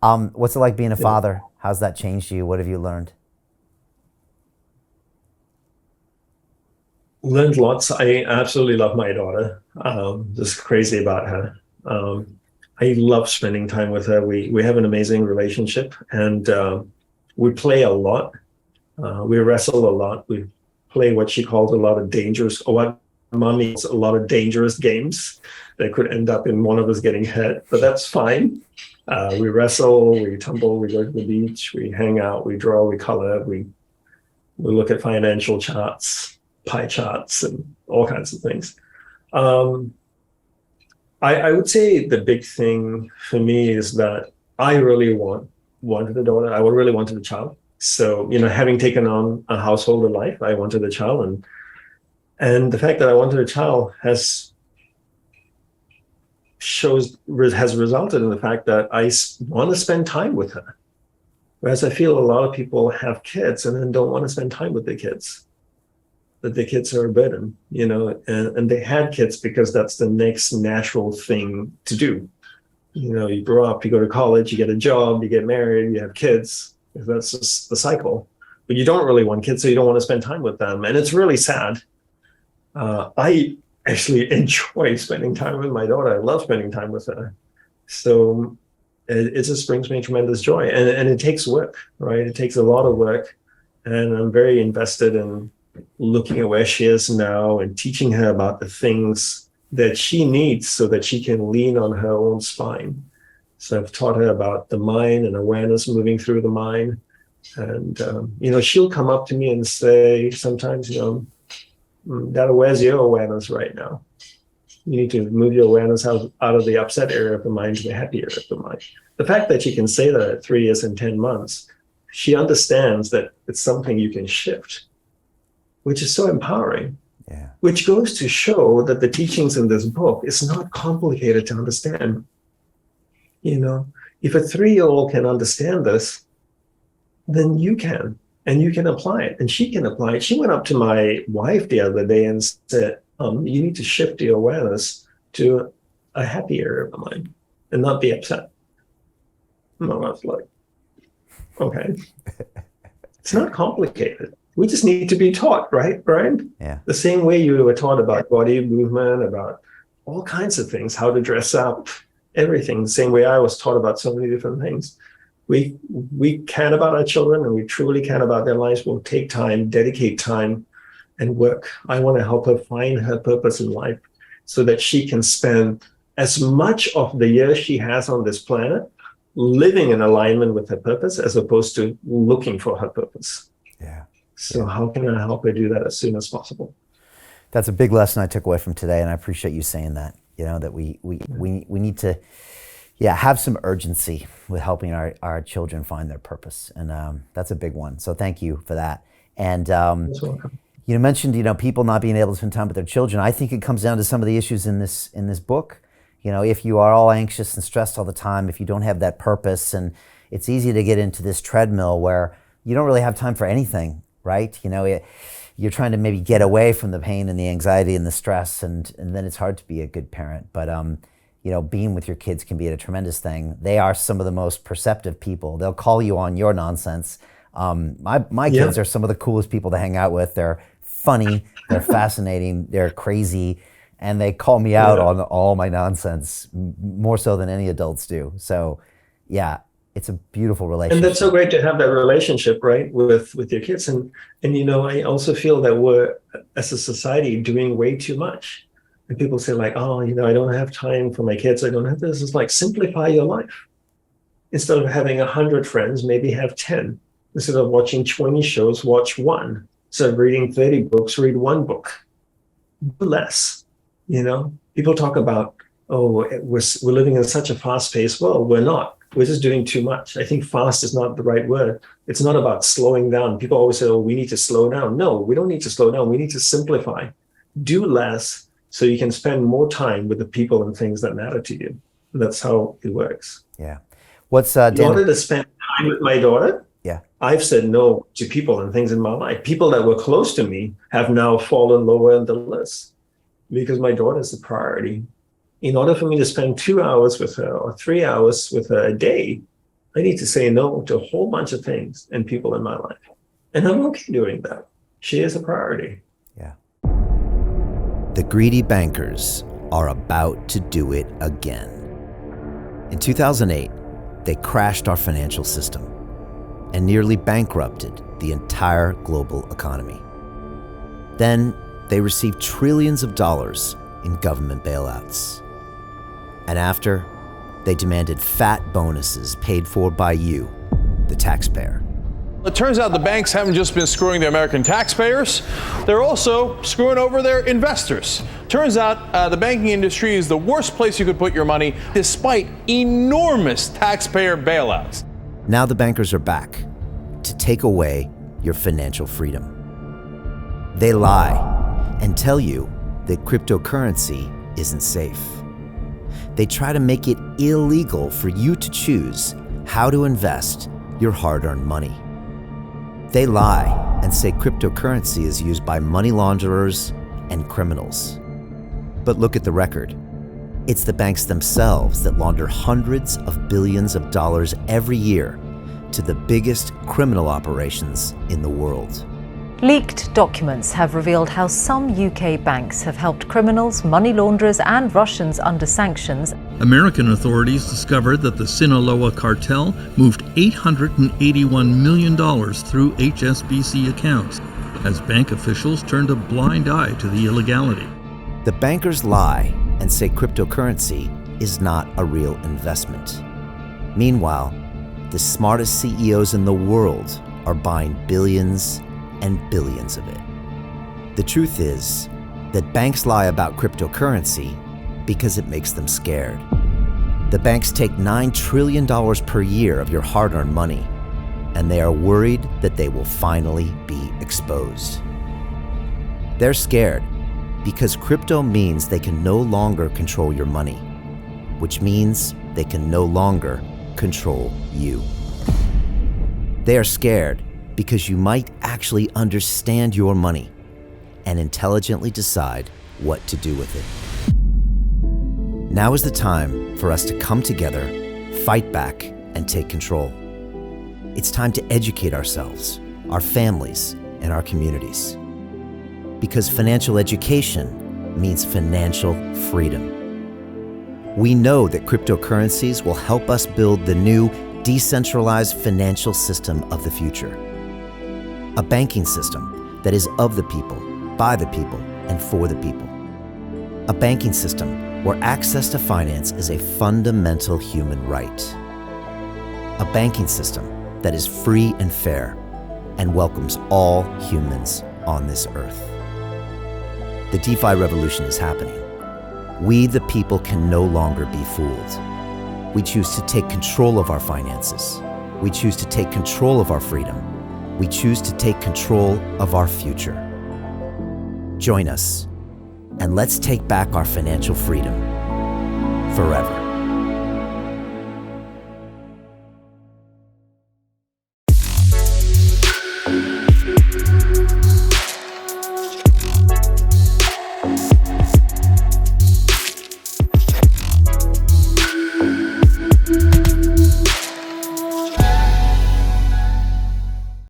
What's it like being a Yeah. father? How's that changed you? What have you learned? Learned lots. I absolutely love my daughter. Just crazy about her. I love spending time with her. We have an amazing relationship, and we play a lot. We wrestle a lot. We play what she calls a lot of dangerous, or what mommy calls a lot of dangerous games that could end up in one of us getting hurt, but that's fine. We wrestle, we tumble, we go to the beach, we hang out, we draw, we color, we look at financial charts, pie charts, and all kinds of things. Um, I would say the big thing for me is that I really wanted a daughter. I really wanted a child. So, having taken on a householder life, I wanted a child, and the fact that I wanted a child has resulted in the fact that I want to spend time with her. Whereas I feel a lot of people have kids and then don't want to spend time with their kids, that their kids are a burden, and they had kids because that's the next natural thing to do. You grow up, you go to college, you get a job, you get married, you have kids. That's just the cycle. But you don't really want kids, so you don't want to spend time with them. And it's really sad. I actually enjoy spending time with my daughter. I love spending time with her. So it just brings me tremendous joy. And it takes work, right? It takes a lot of work. And I'm very invested in looking at where she is now and teaching her about the things that she needs so that she can lean on her own spine. So I've taught her about the mind and awareness moving through the mind. And, she'll come up to me and say sometimes, Dad, where's your awareness right now? You need to move your awareness out of the upset area of the mind to the happy area of the mind. The fact that she can say that at 3 years and 10 months, she understands that it's something you can shift, which is so empowering. Yeah. Which goes to show that the teachings in this book is not complicated to understand. If a 3-year-old can understand this, then you can, and you can apply it, and she can apply it. She went up to my wife the other day and said, you need to shift your awareness to a happy area of the mind and not be upset. My wife's like, okay. It's not complicated. We just need to be taught, right, Brian? Yeah. The same way you were taught about body movement, about all kinds of things, how to dress up, everything. The same way I was taught about so many different things. We care about our children, and we truly care about their lives. We'll take time, dedicate time, and work. I want to help her find her purpose in life so that she can spend as much of the years she has on this planet living in alignment with her purpose as opposed to looking for her purpose. Yeah. So how can I help her do that as soon as possible? That's a big lesson I took away from today, and I appreciate you saying that. That we need to, have some urgency with helping our children find their purpose, and that's a big one. So thank you for that. And you mentioned people not being able to spend time with their children. I think it comes down to some of the issues in this book. If you are all anxious and stressed all the time, if you don't have that purpose, and it's easy to get into this treadmill where you don't really have time for anything, right? You're trying to maybe get away from the pain and the anxiety and the stress, and then it's hard to be a good parent. But being with your kids can be a tremendous thing. They are some of the most perceptive people. They'll call you on your nonsense. My kids are some of the coolest people to hang out with. They're funny, they're fascinating, they're crazy, and they call me out on all my nonsense more so than any adults do. So, it's a beautiful relationship. And that's so great to have that relationship, right, with your kids. And I also feel that we're, as a society, doing way too much. And people say like, oh, I don't have time for my kids. I don't have this. It's like, simplify your life. Instead of having 100 friends, maybe have 10. Instead of watching 20 shows, watch one. Instead of reading 30 books, read one book. Do less. People talk about, oh, we're living in such a fast-paced world. We're not. We're just doing too much. I think fast is not the right word. It's not about slowing down. People always say, oh, we need to slow down. No, we don't need to slow down. We need to simplify. Do less so you can spend more time with the people and things that matter to you. And that's how it works. Yeah. What's in order to spend time with my daughter, I've said no to people and things in my life. People that were close to me have now fallen lower in the list because my daughter is the priority. In order for me to spend 2 hours with her or 3 hours with her a day, I need to say no to a whole bunch of things and people in my life. And I'm okay doing that. She is a priority. Yeah. The greedy bankers are about to do it again. In 2008, they crashed our financial system and nearly bankrupted the entire global economy. Then they received trillions of dollars in government bailouts. And after, they demanded fat bonuses paid for by you, the taxpayer. It turns out the banks haven't just been screwing the American taxpayers, they're also screwing over their investors. Turns out the banking industry is the worst place you could put your money, despite enormous taxpayer bailouts. Now the bankers are back to take away your financial freedom. They lie and tell you that cryptocurrency isn't safe. They try to make it illegal for you to choose how to invest your hard-earned money. They lie and say cryptocurrency is used by money launderers and criminals. But look at the record. It's the banks themselves that launder hundreds of billions of dollars every year to the biggest criminal operations in the world. Leaked documents have revealed how some UK banks have helped criminals, money launderers and Russians under sanctions. American authorities discovered that the Sinaloa cartel moved $881 million through HSBC accounts as bank officials turned a blind eye to the illegality. The bankers lie and say cryptocurrency is not a real investment. Meanwhile, the smartest CEOs in the world are buying billions and billions of it. The truth is that banks lie about cryptocurrency because it makes them scared. The banks take $9 trillion per year of your hard-earned money, and they are worried that they will finally be exposed. They're scared because crypto means they can no longer control your money, which means they can no longer control you. They are scared because you might actually understand your money and intelligently decide what to do with it. Now is the time for us to come together, fight back, and take control. It's time to educate ourselves, our families, and our communities. Because financial education means financial freedom. We know that cryptocurrencies will help us build the new decentralized financial system of the future. A banking system that is of the people, by the people, and for the people. A banking system where access to finance is a fundamental human right. A banking system that is free and fair and welcomes all humans on this earth. The DeFi revolution is happening. We, the people, can no longer be fooled. We choose to take control of our finances. We choose to take control of our freedom. We choose to take control of our future. Join us, and let's take back our financial freedom forever.